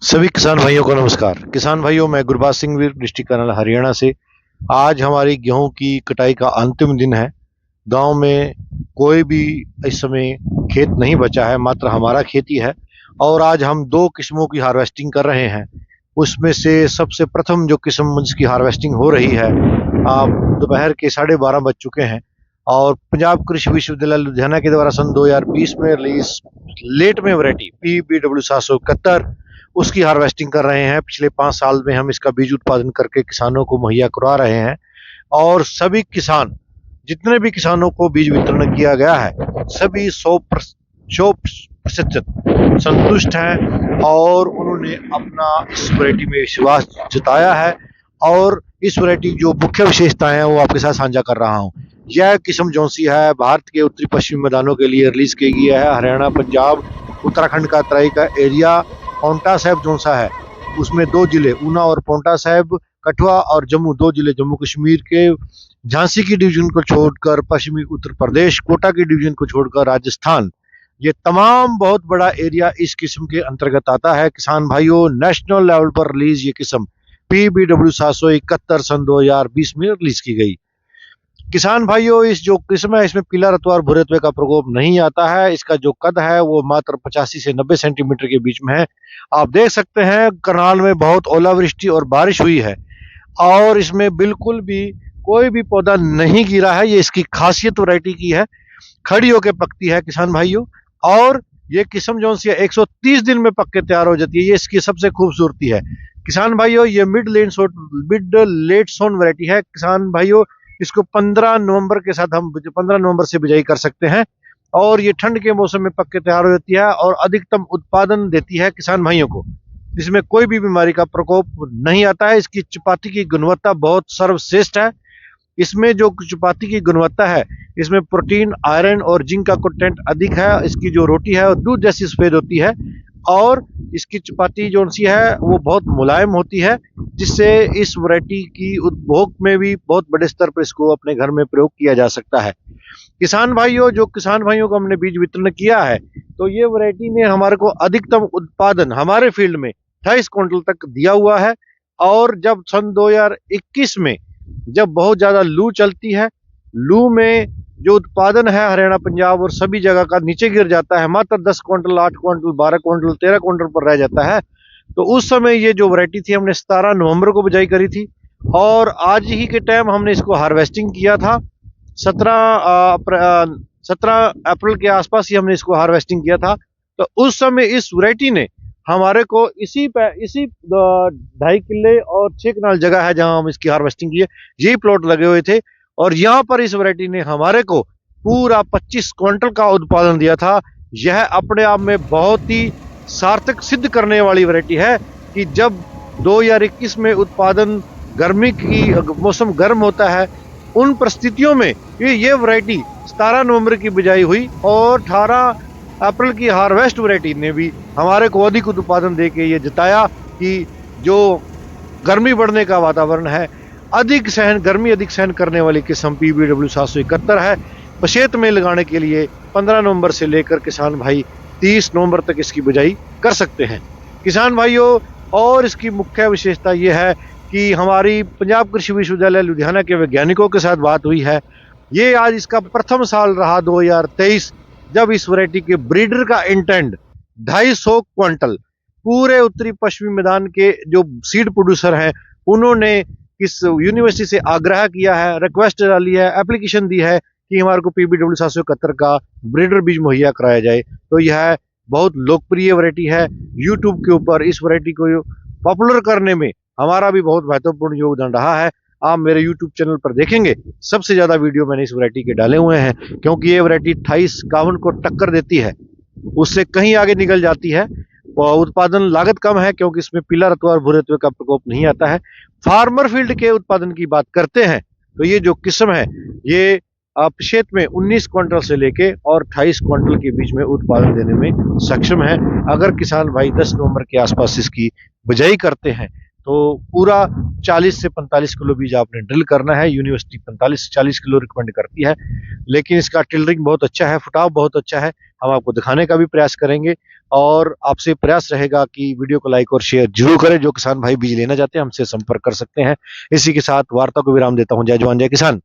सभी किसान भाइयों को नमस्कार। किसान भाइयों, मैं गुरबाज सिंह वीर, डिस्ट्रिक्ट कर्नल हरियाणा से। आज हमारी गेहूं की कटाई का अंतिम दिन है। गांव में कोई भी इस समय खेत नहीं बचा है, मात्र हमारा खेती है। और आज हम दो किस्मों की हार्वेस्टिंग कर रहे हैं। उसमें से सबसे प्रथम जो किस्म जिसकी हार्वेस्टिंग हो रही है, आप दोपहर के 12:30 बज चुके हैं और पंजाब कृषि विश्वविद्यालय लुधियाना के द्वारा सन 2020 में रिलीज लेट में वैरायटी PBW 771 उसकी हार्वेस्टिंग कर रहे हैं। पिछले 5 साल में हम इसका बीज उत्पादन करके किसानों को मुहैया करवा रहे हैं और सभी किसान, जितने भी किसानों को बीज वितरण किया गया है, सभी 100% संतुष्ट हैं और उन्होंने अपना इस वैरायटी में विश्वास जताया है। और इस वैरायटी जो मुख्य विशेषताएं हैं वो आपके साथ साझा कर रहा हूँ। यह किस्म जौन सी है, भारत के उत्तरी पश्चिमी मैदानों के लिए रिलीज की गई है। हरियाणा, पंजाब, उत्तराखंड का तराई का एरिया, पांवटा साहिब जौन सा है उसमें 2 जिले ऊना और पांवटा साहिब, कठुआ और जम्मू 2 जिले जम्मू कश्मीर के, झांसी की डिवीजन को छोड़कर पश्चिमी उत्तर प्रदेश, कोटा की डिवीजन को छोड़कर राजस्थान, ये तमाम बहुत बड़ा एरिया इस किस्म के अंतर्गत आता है। किसान भाइयों, नेशनल लेवल पर रिलीज ये किस्म PBW 771 सन 2020 में रिलीज की गई। किसान भाइयों, इस जो किस्म है इसमें पीला रतुआ और भूरे रतुए का प्रकोप नहीं आता है। इसका जो कद है वो मात्र 85 से 90 सेंटीमीटर के बीच में है। आप देख सकते हैं करनाल में बहुत ओलावृष्टि और बारिश हुई है और इसमें बिल्कुल भी कोई भी पौधा नहीं गिरा है। ये इसकी खासियत वैरायटी की है, खड़ी होकर पकती है किसान भाइयों। और ये किस्म जो सी 130 दिन में पक के तैयार हो जाती है। ये इसकी सबसे खूबसूरती है किसान भाइयों। ये मिड लेट सोन वैरायटी है किसान भाइयों। इसको 15 नवंबर के साथ हम 15 नवंबर से बिजाई कर सकते हैं और ये ठंड के मौसम में पक के तैयार हो जाती है और अधिकतम उत्पादन देती है किसान भाइयों को। इसमें कोई भी बीमारी का प्रकोप नहीं आता है। इसकी चपाती की गुणवत्ता बहुत सर्वश्रेष्ठ है। इसमें जो चपाती की गुणवत्ता है, इसमें प्रोटीन, आयरन और जिंक का कंटेंट अधिक है। इसकी जो रोटी है वो दूध जैसी सफेद होती है और इसकी चपाती जो सी है वो बहुत मुलायम होती है, जिससे इस वैरायटी की उपभोग में भी बहुत बड़े स्तर पर इसको अपने घर में प्रयोग किया जा सकता है। किसान भाइयों, जो किसान भाइयों को हमने बीज वितरण किया है, तो ये वैरायटी ने हमारे को अधिकतम उत्पादन हमारे फील्ड में 28 क्विंटल तक दिया हुआ है। और जब सन 2021 में जब बहुत ज्यादा लू चलती है, लू में जो उत्पादन है हरियाणा, पंजाब और सभी जगह का नीचे गिर जाता है, मात्र 10 क्विंटल, 8 क्विंटल, 12 क्विंटल, 13 क्विंटल पर रह जाता है। तो उस समय ये जो वैरायटी थी हमने 17 नवंबर को बिजाई करी थी और आज ही के टाइम हमने इसको हार्वेस्टिंग किया था। 17 अप्रैल के आसपास ही हमने इसको हार्वेस्टिंग किया था। तो उस समय इस वैरायटी ने हमारे को इसी 2.5 किले और 6 कनाल जगह है जहां हम इसकी हार्वेस्टिंग की है, यही प्लॉट लगे हुए थे और यहाँ पर इस वैरायटी ने हमारे को पूरा 25 क्विंटल का उत्पादन दिया था। यह अपने आप में बहुत ही सार्थक सिद्ध करने वाली वैरायटी है कि जब 2021 में उत्पादन, गर्मी की मौसम गर्म होता है, उन परिस्थितियों में ये वैरायटी 17 नवंबर की बिजाई हुई और 18 अप्रैल की हार्वेस्ट वैरायटी ने भी हमारे को अधिक उत्पादन देके ये जताया कि जो गर्मी बढ़ने का वातावरण है, गर्मी अधिक सहन करने वाली किस्म PBW 771 है। पशेत में लगाने के लिए 15 नवंबर से लेकर किसान भाई 30 नवंबर तक इसकी बिजाई कर सकते हैं। किसान भाइयों, और इसकी मुख्य विशेषता यह है कि हमारी पंजाब कृषि विश्वविद्यालय लुधियाना के वैज्ञानिकों के साथ बात हुई है। ये आज इसका प्रथम साल रहा 2023, जब इस वैरायटी के ब्रीडर का इंटेंट 250 क्विंटल पूरे उत्तरी पश्चिमी मैदान के जो सीड प्रोड्यूसर हैं उन्होंने इस यूनिवर्सिटी से आग्रह किया है, रिक्वेस्ट डाली है, एप्लीकेशन दी है कि हमारे को PBW 771 का ब्रीडर बीज मुहैया कराया जाए। तो यह बहुत लोकप्रिय वैरायटी है। यूट्यूब के ऊपर इस वैरायटी को पॉपुलर करने में हमारा भी बहुत महत्वपूर्ण योगदान रहा है। आप मेरे YouTube चैनल पर देखेंगे सबसे ज्यादा वीडियो मैंने इस वैरायटी के डाले हुए हैं, क्योंकि ये वैरायटी 28-51 को टक्कर देती है, उससे कहीं आगे निकल जाती है। उत्पादन लागत कम है क्योंकि इसमें पीला रतुआ और भूरे रतुए का प्रकोप नहीं आता है। फार्मर फील्ड के उत्पादन की बात करते हैं तो ये जो किस्म है ये पशेत में 19 क्विंटल से लेके और 28 क्विंटल के बीच में उत्पादन देने में सक्षम है। अगर किसान भाई 10 नवंबर के आसपास इसकी बिजाई करते हैं तो पूरा 40 से 45 किलो बीज आपने ड्रिल करना है। यूनिवर्सिटी 45 से 40 किलो रिकमेंड करती है, लेकिन इसका टिलरिंग बहुत अच्छा है, फुटाव बहुत अच्छा है। हम आपको दिखाने का भी प्रयास करेंगे और आपसे प्रयास रहेगा कि वीडियो को लाइक और शेयर जरूर करें। जो किसान भाई बीज लेना चाहते हैं हमसे संपर्क कर सकते हैं। इसी के साथ वार्ता को विराम देता हूं। जय जवान जय किसान।